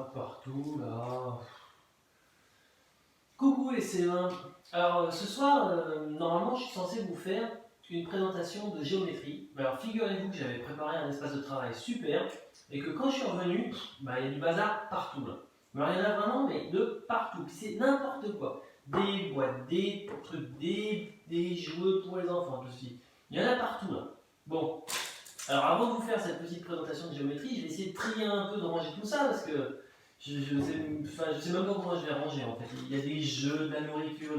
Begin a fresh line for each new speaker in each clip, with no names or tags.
partout là. Coucou les C1. Alors ce soir, normalement je suis censé vous faire une présentation de géométrie. Alors figurez-vous que j'avais préparé un espace de travail super et que quand je suis revenu, il y a du bazar partout là. Alors il y en a vraiment mais de partout. C'est n'importe quoi. Des boîtes, des trucs, des jouets pour les enfants, tout ceci. Il y en a partout là. Bon, alors avant de vous faire cette petite présentation de géométrie, je vais essayer de trier un peu, de ranger tout ça parce que je sais même pas comment je vais ranger en fait. Il y a des jeux, de la nourriture,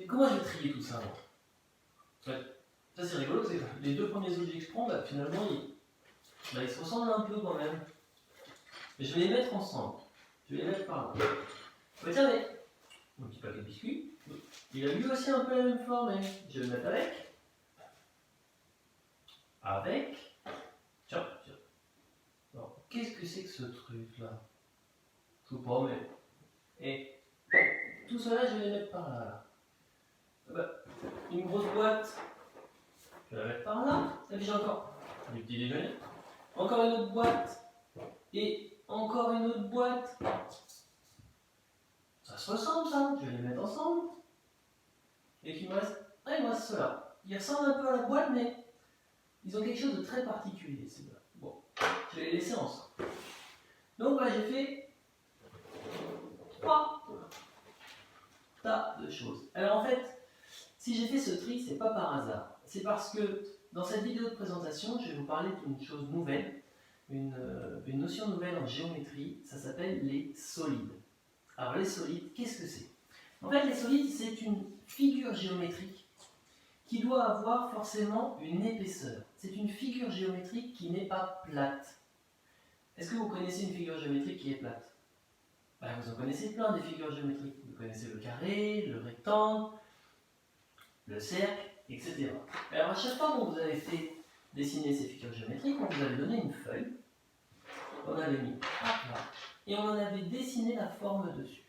comment je vais trier tout ça moi? Ouais. Ça c'est rigolo, c'est les deux premiers objets que je prends, finalement ils se ressemblent un peu quand même. Mais je vais les mettre ensemble. Je vais les mettre par là. Ouais, tiens mais, mon petit paquet de biscuits, il a lui aussi un peu la même forme, mais je vais le mettre avec. Tiens. Alors, qu'est-ce que c'est que ce truc là? Je sais pas, mais. Et tout cela, je vais les mettre par là. Une grosse boîte, je vais la mettre par là. Et puis j'ai encore du petit déjeuner. Encore une autre boîte. Et encore une autre boîte. Ça se ressemble ça, je vais les mettre ensemble. Et puis il me reste ceux-là. Ils ressemblent un peu à la boîte, mais ils ont quelque chose de très particulier, ces-là. Bon, je vais les laisser ensemble. Donc j'ai fait 3 tas de choses. Alors en fait, si j'ai fait ce tri, c'est pas par hasard. C'est parce que dans cette vidéo de présentation, je vais vous parler d'une chose nouvelle, une notion nouvelle en géométrie, ça s'appelle les solides. Alors les solides, qu'est-ce que c'est? En fait, les solides, c'est une figure géométrique qui doit avoir forcément une épaisseur. C'est une figure géométrique qui n'est pas plate. Est-ce que vous connaissez une figure géométrique qui est plate? Vous en connaissez plein des figures géométriques. Vous connaissez le carré, le rectangle, le cercle, etc. Alors à chaque fois que vous avez fait dessiner ces figures géométriques, on vous avait donné une feuille, on avait mis à plat, et on en avait dessiné la forme dessus.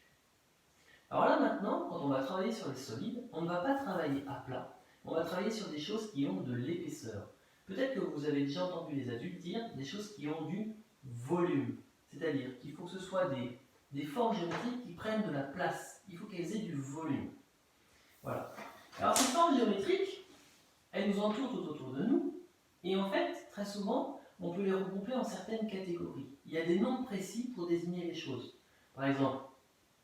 Alors là maintenant, quand on va travailler sur les solides, on ne va pas travailler à plat, on va travailler sur des choses qui ont de l'épaisseur. Peut-être que vous avez déjà entendu les adultes dire des choses qui ont du volume, c'est-à-dire qu'il faut que ce soit des formes géométriques qui prennent de la place, il faut qu'elles aient du volume. Voilà. Alors ces formes géométriques, elles nous entourent tout autour de nous, et en fait, très souvent, on peut les regrouper en certaines catégories. Il y a des noms précis pour désigner les choses. Par exemple,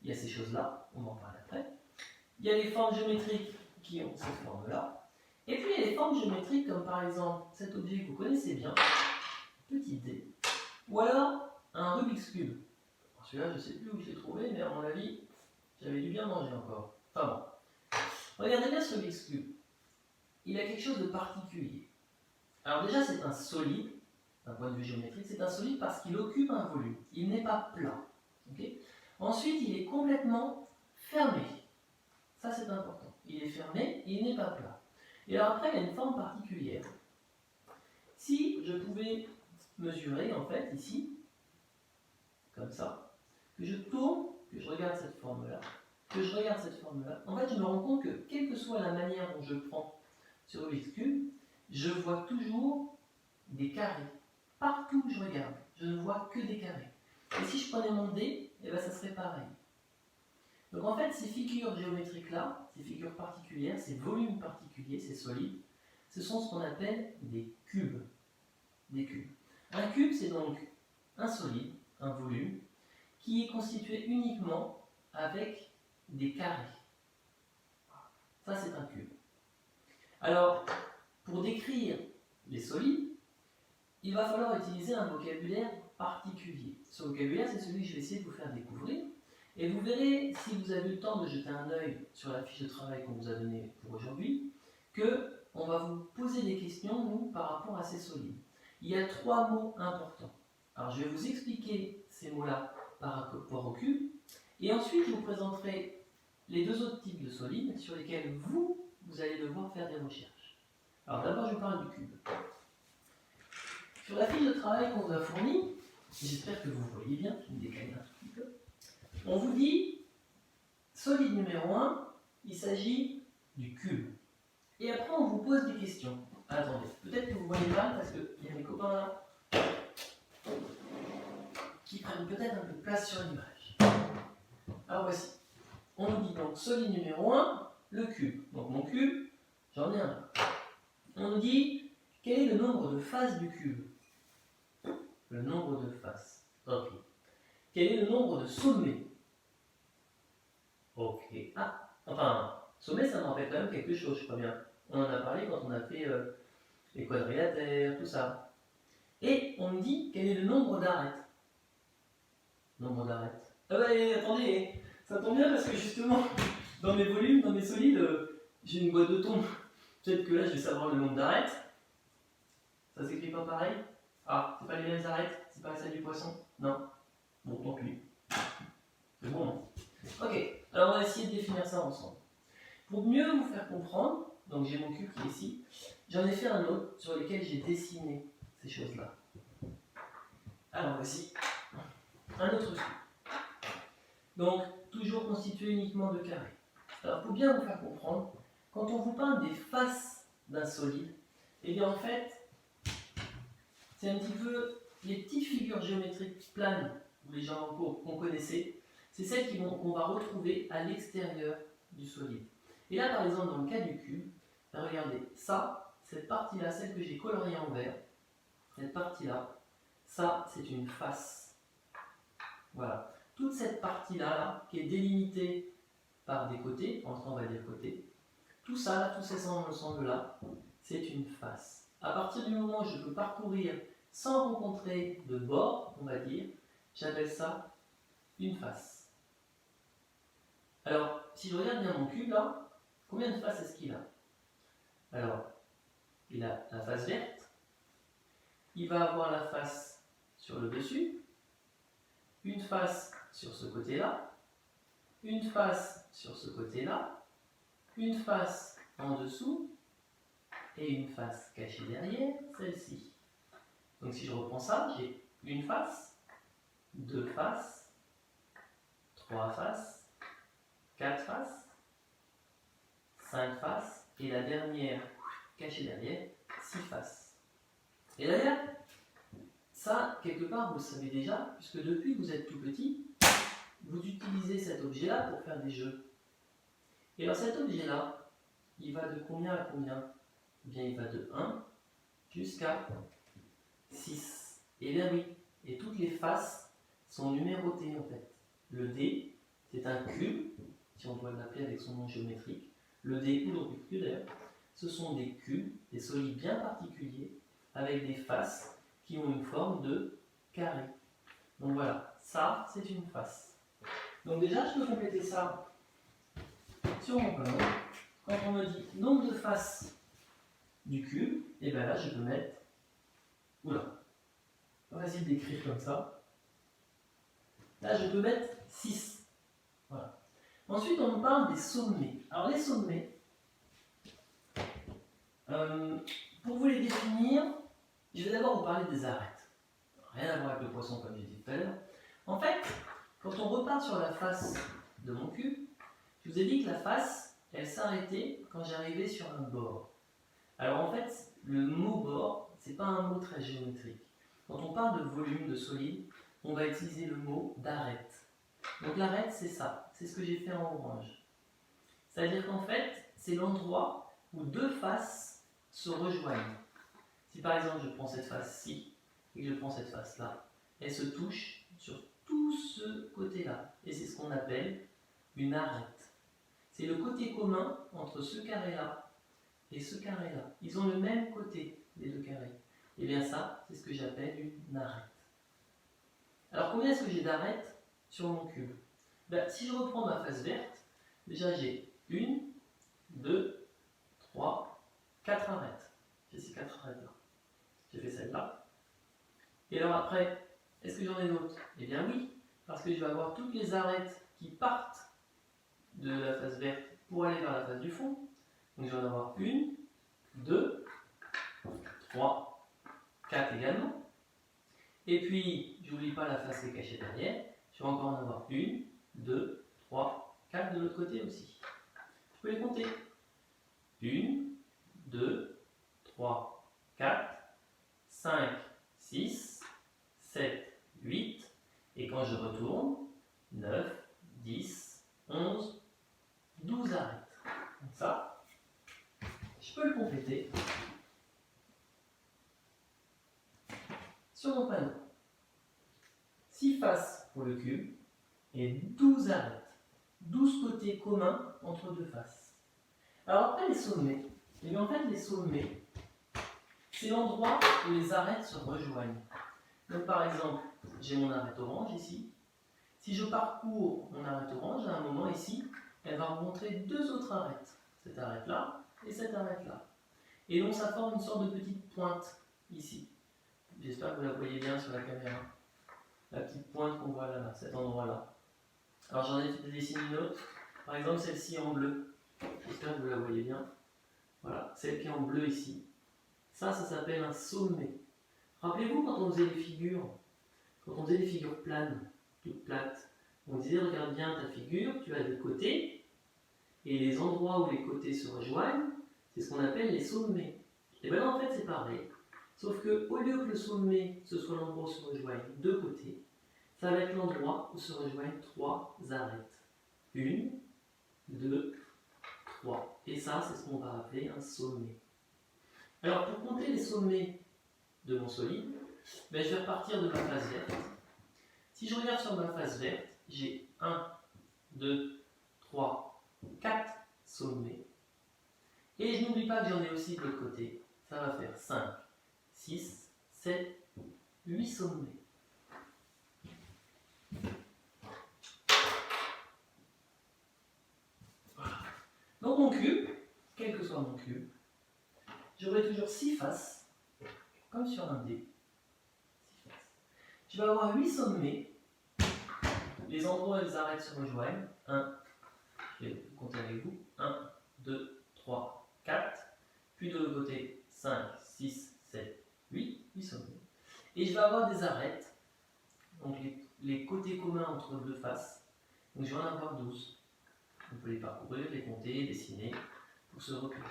il y a ces choses-là, on en parle après. Il y a les formes géométriques qui ont cette forme-là. Et puis il y a les formes géométriques comme par exemple cet objet que vous connaissez bien, petit dé, ou alors un Rubik's Cube. Celui-là, je ne sais plus où je l'ai trouvé, mais à mon avis, j'avais dû bien manger encore. Enfin bon. Regardez bien ce Rubik's Cube. Il a quelque chose de particulier. Alors déjà, c'est un solide, d'un point de vue géométrique, c'est un solide parce qu'il occupe un volume. Il n'est pas plat. Okay. Ensuite, il est complètement fermé. Ça, c'est important. Il est fermé et il n'est pas plat. Et alors après, il a une forme particulière. Si je pouvais mesurer, en fait, ici, comme ça, que je tourne, que je regarde cette forme-là, en fait, je me rends compte que, quelle que soit la manière dont je prends ce Rubik's Cube, je vois toujours des carrés. Partout où je regarde, je ne vois que des carrés. Et si je prenais mon dé, ça serait pareil. Donc en fait, ces figures géométriques-là, ces figures particulières, ces volumes particuliers, ces solides, ce sont ce qu'on appelle des cubes. Un cube, c'est donc un solide, un volume, qui est constitué uniquement avec des carrés. Ça, c'est un cube. Alors, pour décrire les solides, il va falloir utiliser un vocabulaire particulier. Ce vocabulaire, c'est celui que je vais essayer de vous faire découvrir. Et vous verrez, si vous avez eu le temps de jeter un œil sur la fiche de travail qu'on vous a donnée pour aujourd'hui, qu'on va vous poser des questions, nous, par rapport à ces solides. Il y a 3 mots importants. Alors, je vais vous expliquer ces mots-là par rapport au cube, et ensuite, je vous présenterai les 2 autres types de solides sur lesquels vous allez devoir faire des recherches. Alors, d'abord, je vous parle du cube. Sur la fiche de travail qu'on vous a fournie, j'espère que vous voyez bien, je me décale un petit peu, on vous dit, solide numéro 1, il s'agit du cube. Et après, on vous pose des questions. Attendez, peut-être que vous voyez mal, parce qu'il y a mes copains là qui qui prennent peut-être un peu de place sur l'image. Alors voici. On nous dit donc solide numéro 1, le cube. Donc mon cube, j'en ai un. On nous dit quel est le nombre de faces du cube. Le nombre de faces. Ok. Quel est le nombre de sommets? Ok. Ah, enfin, sommet, ça me rappelle quand même quelque chose, je crois bien. On en a parlé quand on a fait les quadrilatères, tout ça. Et on me dit quel est le nombre d'arêtes. Nombre d'arêtes. Ah bah attendez, ça tombe bien parce que justement, dans mes volumes, dans mes solides, j'ai une boîte de thon. Peut-être que là, je vais savoir le nombre d'arêtes. Ça s'écrit pas pareil? Ah, c'est pas les mêmes arêtes? C'est pas celle du poisson? Non? Bon, tant pis. C'est bon, non? Ok, alors on va essayer de définir ça ensemble. Pour mieux vous faire comprendre, donc j'ai mon cube qui est ici, j'en ai fait un autre sur lequel j'ai dessiné ces choses-là. Alors voici un autre cube. Donc, toujours constitué uniquement de carrés. Alors, pour bien vous faire comprendre, quand on vous parle des faces d'un solide, eh bien en fait, c'est un petit peu les petites figures géométriques planes, ou les gens qu'on connaissait, c'est celles qu'on va retrouver à l'extérieur du solide. Et là, par exemple, dans le cas du cube, regardez, ça, cette partie-là, celle que j'ai coloriée en vert, cette partie-là, ça, c'est une face. Voilà. Toute cette partie-là, là, qui est délimitée par des côtés, entre on va dire côtés, tout ça, là, tous ces ensembles-là, c'est une face. À partir du moment où je peux parcourir sans rencontrer de bord, on va dire, j'appelle ça une face. Alors, si je regarde bien mon cube, là, combien de faces est-ce qu'il a? Alors, il a la face verte, il va avoir la face sur le dessus, une face sur ce côté-là, une face sur ce côté-là, une face en dessous et une face cachée derrière, celle-ci. Donc si je reprends ça, j'ai une face, deux faces, trois faces, quatre faces, cinq faces et la dernière cachée derrière, six faces. Et d'ailleurs, ça, quelque part, vous le savez déjà, puisque depuis que vous êtes tout petit, vous utilisez cet objet-là pour faire des jeux. Et alors cet objet-là, il va de combien à combien? Eh bien, il va de 1 jusqu'à 6. Et bien oui, et toutes les faces sont numérotées en fait. Le dé, c'est un cube, si on doit l'appeler avec son nom géométrique. Le dé ou le Rubik's Cube d'ailleurs, ce sont des cubes, des solides bien particuliers, avec des faces qui ont une forme de carré. Donc voilà, ça c'est une face. Donc déjà, je peux compléter ça sur mon panneau. Quand on me dit nombre de faces du cube, et bien là je peux mettre, oula, pas facile d'écrire comme ça, là je peux mettre 6. Voilà. Ensuite on me parle des sommets. Alors les sommets, pour vous les définir, je vais d'abord vous parler des arêtes. Rien à voir avec le poisson comme j'ai dit tout à l'heure. En fait, quand on repart sur la face de mon cube, je vous ai dit que la face, elle s'arrêtait quand j'arrivais sur un bord. Alors en fait, le mot bord, c'est pas un mot très géométrique. Quand on parle de volume, de solide, on va utiliser le mot d'arête. Donc l'arête, c'est ça, c'est ce que j'ai fait en orange. C'est-à-dire qu'en fait, c'est l'endroit où deux faces se rejoignent. Si par exemple je prends cette face-ci et que je prends cette face-là, elles se touchent sur tout ce côté-là. Et c'est ce qu'on appelle une arête. C'est le côté commun entre ce carré-là et ce carré-là. Ils ont le même côté, les deux carrés. Et bien ça, c'est ce que j'appelle une arête. Alors combien est-ce que j'ai d'arêtes sur mon cube? Ben, si je reprends ma face verte, déjà j'ai 1, 2, 3, 4 arêtes. J'ai ces 4 arêtes-là. J'ai fait celle-là. Et alors après, est-ce que j'en ai d'autres? Eh bien oui, parce que je vais avoir toutes les arêtes qui partent de la face verte pour aller vers la face du fond. Donc je vais en avoir 1, 2, 3, 4 également. Et puis, j'oublie pas la face qui est cachée derrière. Je vais encore en avoir 1, 2, 3, 4 de l'autre côté aussi. Je peux les compter. 1, 2, 3, 4, 5, 6, 7, 8 sur mon panneau. 6 faces pour le cube et 12 arêtes. 12 côtés communs entre deux faces. Alors après les sommets, et bien en fait les sommets, c'est l'endroit où les arêtes se rejoignent. Donc par exemple, j'ai mon arête orange ici. Si je parcours mon arête orange, à un moment ici, elle va me montrer deux autres arêtes. Cette arête-là et cette arête-là. Et donc ça forme une sorte de petite pointe ici. J'espère que vous la voyez bien sur la caméra. La petite pointe qu'on voit là, cet endroit-là. Alors j'en ai dessiné une autre. Par exemple celle-ci en bleu. J'espère que vous la voyez bien. Voilà, celle qui est en bleu ici. Ça s'appelle un sommet. Rappelez-vous quand on faisait des figures planes, toutes plates, on disait regarde bien ta figure, tu as des côtés, et les endroits où les côtés se rejoignent, c'est ce qu'on appelle les sommets. Et bien là en fait c'est pareil, sauf que au lieu que le sommet ce soit l'endroit où se rejoignent deux côtés, ça va être l'endroit où se rejoignent trois arêtes. 1, 2, 3. Et ça c'est ce qu'on va appeler un sommet. Alors pour compter les sommets de mon solide, ben, je vais repartir de ma face verte. Si je regarde sur ma face verte, j'ai 1, 2, 3, 4 sommets. Et je n'oublie pas que j'en ai aussi de l'autre côté. Ça va faire 5, 6, 7, 8 sommets. Voilà. Donc mon cube, quel que soit mon cube, j'aurai toujours 6 faces, comme sur un dé. 6 faces. Je vais avoir 8 sommets. Les endroits où les arêtes se rejoignent. 1, je vais compter avec vous. 1, 2, 3, 4. Puis de l'autre côté, 5, 6, 7, 8. 8 sommets. Et je vais avoir des arêtes. Donc les côtés communs entre deux faces. Donc je vais en avoir 12. On peut les parcourir, les compter, dessiner pour se repérer.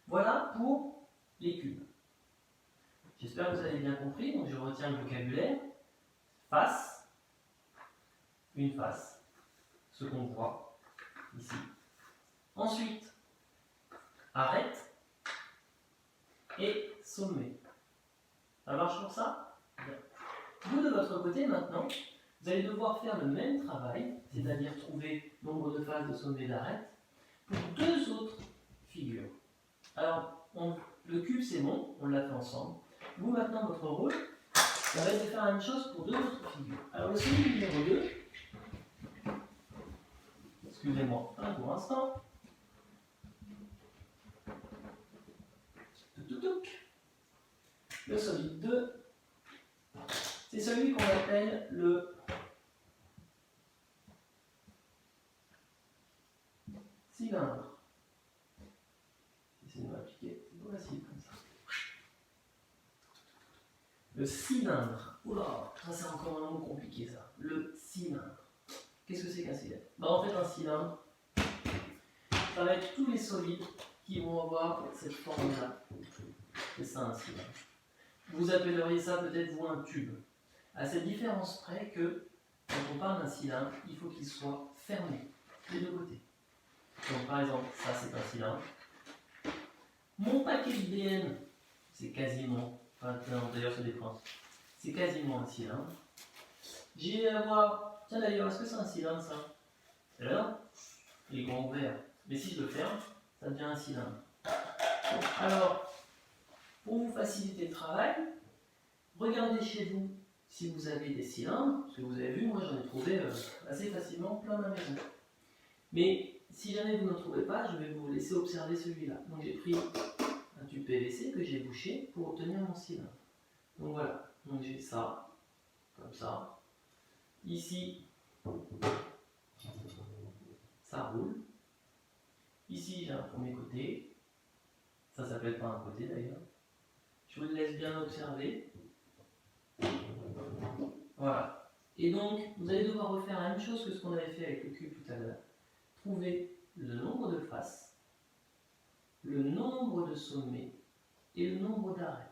Voilà pour les cubes. J'espère que vous avez bien compris. Donc je retiens le vocabulaire. Face, une face, ce qu'on voit ici. Ensuite, arête et sommet. Ça marche pour ça? Bien. Vous, de votre côté, maintenant, vous allez devoir faire le même travail, c'est-à-dire trouver nombre de faces de sommet d'arête, pour deux autres figures. Alors, le cube, c'est bon, on l'a fait ensemble. Vous, maintenant, votre rôle, ça va être de faire la même chose pour deux autres figures. Alors, le solide numéro 2, excusez-moi un court instant. Le solide 2, c'est celui qu'on appelle le cylindre. Essayez de m'appliquer, voici comme ça. Le cylindre. Oula, ça c'est encore un mot compliqué ça. Le cylindre. Qu'est-ce que c'est qu'un cylindre? En fait, un cylindre, ça va être tous les solides qui vont avoir cette forme-là. C'est ça un cylindre. Vous appelleriez ça peut-être vous un tube. À cette différence près que, quand on parle d'un cylindre, il faut qu'il soit fermé des deux côtés. Donc par exemple, ça c'est un cylindre. Mon paquet de BN, c'est quasiment, enfin d'ailleurs c'est des princes, c'est quasiment un cylindre. J'ai à avoir, tiens d'ailleurs, est-ce que c'est un cylindre ça? Alors, il est grand ouvert. Mais si je le ferme, ça devient un cylindre. Alors, pour vous faciliter le travail, regardez chez vous si vous avez des cylindres, parce que vous avez vu, moi j'en ai trouvé assez facilement plein ma maison. Mais si jamais vous n'en trouvez pas, je vais vous laisser observer celui-là. Donc j'ai pris un tube PVC que j'ai bouché pour obtenir mon cylindre. Donc voilà, donc j'ai ça, comme ça. Ici, ça roule. Ici j'ai un premier côté. Ça s'appelle pas un côté d'ailleurs. Je vous le laisse bien observer. Voilà. Et donc, vous allez devoir refaire la même chose que ce qu'on avait fait avec le cube tout à l'heure. Trouver le nombre de faces, le nombre de sommets et le nombre d'arêtes.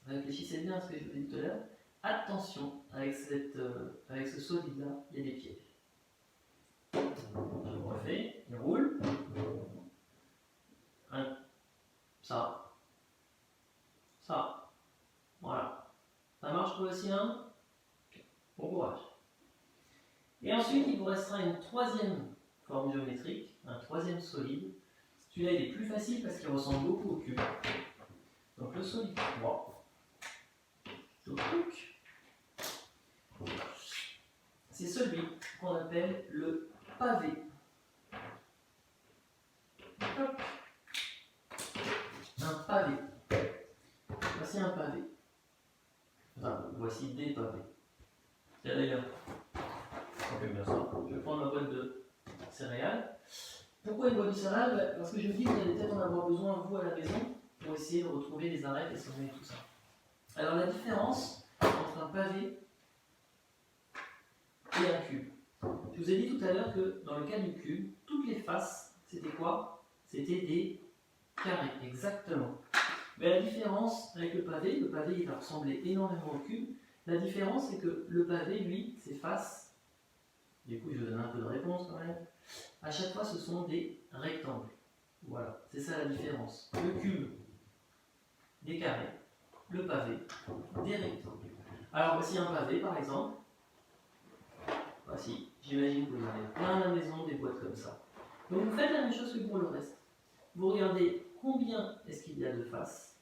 Réfléchissez bien à ce que je vous ai dit tout à l'heure. Attention, avec ce solide-là, il y a des pièges. Je le refais, il roule. Ça. Voilà. Ça trouvé aussi un? Bon courage. Et ensuite, il vous restera une troisième forme géométrique, un troisième solide. Celui-là, il est plus facile parce qu'il ressemble beaucoup au cube. Donc le solide 3. C'est celui qu'on appelle le pavé. Un pavé. Voici un pavé. Enfin, voici des pavés. Tiens d'ailleurs, on fait bien ça. Je vais prendre ma boîte de céréales. Pourquoi une boîte de céréales? Parce que je me dis que vous allez peut-être en avoir besoin, vous, à la maison, pour essayer de retrouver les arêtes, les sommets et tout ça. Alors la différence entre un pavé et un cube. Je vous ai dit tout à l'heure que dans le cas du cube, toutes les faces, c'était quoi? C'était des carrés, exactement. Mais la différence avec le pavé il va ressembler énormément au cube. La différence, c'est que le pavé, lui, ses faces, du coup je vais donner un peu de réponse quand même, à chaque fois ce sont des rectangles. Voilà, c'est ça la différence. Le cube, des carrés, le pavé, des rectangles. Alors voici un pavé par exemple. Voici, j'imagine que vous en avez plein à la maison, des boîtes comme ça. Donc vous faites la même chose que pour le reste. Vous regardez combien est-ce qu'il y a de faces.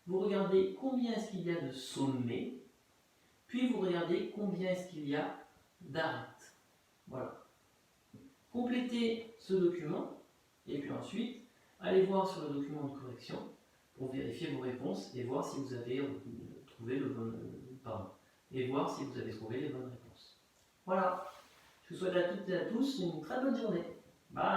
Vous regardez combien est-ce qu'il y a de sommets. Puis vous regardez combien est-ce qu'il y a d'arêtes. Voilà. Complétez ce document. Et puis ensuite, allez voir sur le document de correction pour vérifier vos réponses et voir si vous avez trouvé le bon... et voir si vous avez trouvé les bonnes réponses. Voilà. Je vous souhaite à toutes et à tous une très bonne journée. Bye.